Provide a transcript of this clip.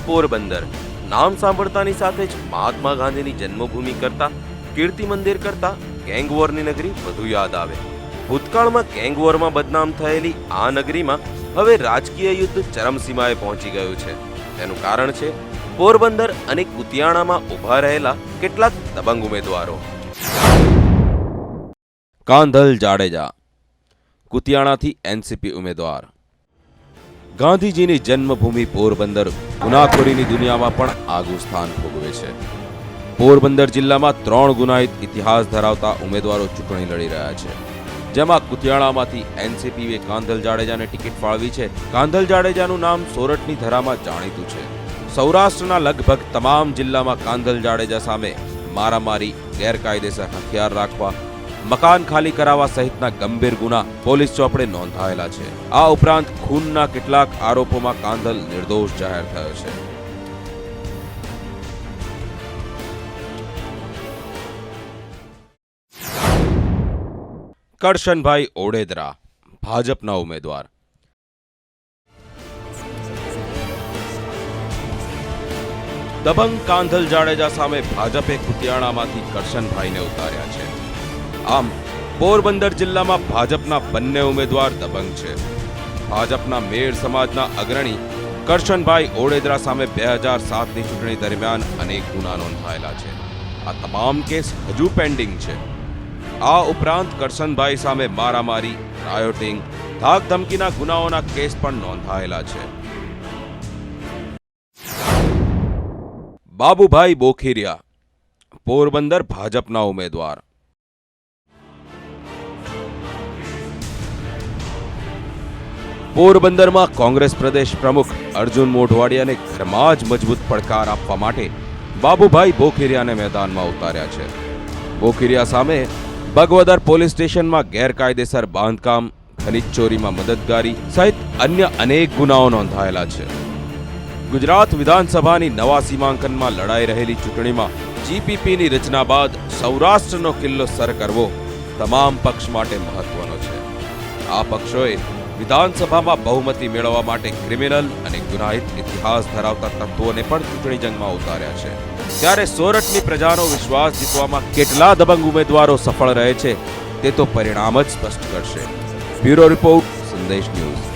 પોરબંદર નામ સાંભળતાની સાથે જ મહાત્મા ગાંધીની જન્મભૂમિ કરતા, કીર્તિ મંદિર કરતા ગેંગ વોરની નગરી વધુ યાદ આવે. ભૂતકાળમાં ગેંગ વોરમાં બદનામ થયેલી આ નગરીમાં હવે રાજકીય યુદ્ધ ચરમસીમાએ પહોંચી ગયું છે. તેનું કારણ છે પોરબંદર અને કુતિયાણામાં ઊભા રહેલા કેટલાક દબંગ ઉમેદવારો. કાંધલ જાડેજા કુતિયાણાથી એનસીપી ઉમેદવાર. ગાંધીજીની જન્મભૂમિ પોરબંદર ગુનાખોરીની દુનિયામાં પણ આગવું સ્થાન ભોગવે છે. પોરબંદર જિલ્લામાં 3 ગુનાહિત ઇતિહાસ ધરાવતા ઉમેદવારો ચૂંટણી લડી રહ્યા છે, જેમાં કુતિયાણામાંથી એનસીપીએ કાંધલ જાડેજાને ટિકિટ ફાળવી છે. કાંધલ જાડેજાનું નામ સોરઠની ધરામાં જાણીતું છે. સૌરાષ્ટ્રના લગભગ તમામ જિલ્લામાં કાંધલ જાડેજા સામે મારામારી, ગેરકાયદેસર હથિયાર રાખવા, મકાન ખાલી કરાવવા સહિતના ગંભીર ગુના પોલીસ ચોપડે નોંધાયેલા છે. આ ઉપરાંત ખૂનના કેટલાક આરોપોમાં કાંધલ નિર્દોષ જાહેર થયો છે. કરશનભાઈ ઓડેદરા ભાજપના ઉમેદવાર. દબંગ કાંધલ જાડેજા સામે ભાજપે કુતિયાણામાંથી કરશનભાઈને ઉતાર્યા છે. આમ પોરબંદર જિલ્લામાં ભાજપના બંને ઉમેદવાર દબંગ છે. ભાજપના મેર સમાજના અગ્રણી કરશનભાઈ ઓડેદરા સામે 2007ની ચૂંટણી દરમિયાન અનેક ગુના નોંધાયેલા છે. આ તમામ કેસ હજુ પેન્ડિંગ છે. આ ઉપરાંત કરશનભાઈ સામે મારામારી, રાયોટિંગ, ધાક ધમકીના ગુનાઓના કેસ પણ નોંધાયેલા છે. બાબુભાઈ બોખીરિયા પોરબંદર ભાજપના ઉમેદવાર. પોરબંદરમાં કોંગ્રેસ પ્રદેશ પ્રમુખ અર્જુન મોઢવાડિયાને ઘરમાં જ મજબૂત પડકાર આપવા માટે બાબુભાઈ બોખીરિયાને મેદાનમાં ઉતાર્યા છે. બોખીરિયા સામે બગવદર પોલીસ સ્ટેશનમાં ગેરકાયદેસર બાંધકામ, ખનીજ ચોરીમાં મદદગારી સહિત અન્ય અનેક ગુનાઓ નોંધાયેલા છે. ગુજરાત વિધાનસભાની નવા સીમાંકનમાં લડાઈ રહેલી ચૂંટણીમાં જીપીપીની રચના બાદ સૌરાષ્ટ્રનો કિલ્લો સર કરવો તમામ પક્ષ માટે મહત્વનો છે. આ પક્ષોએ વિધાનસભામાં બહુમતી મેળવવા માટે ક્રિમિનલ અને ગુનાહિત ઇતિહાસ ધરાવતા તત્વોને પણ ચૂંટણી જંગમાં ઉતાર્યા છે. ત્યારે સોરઠની પ્રજાનો વિશ્વાસ જીતવામાં કેટલા દબંગ ઉમેદવારો સફળ રહે છે તે તો પરિણામ જ સ્પષ્ટ કરશે. બ્યુરો રિપોર્ટ, સંદેશ ન્યૂઝ.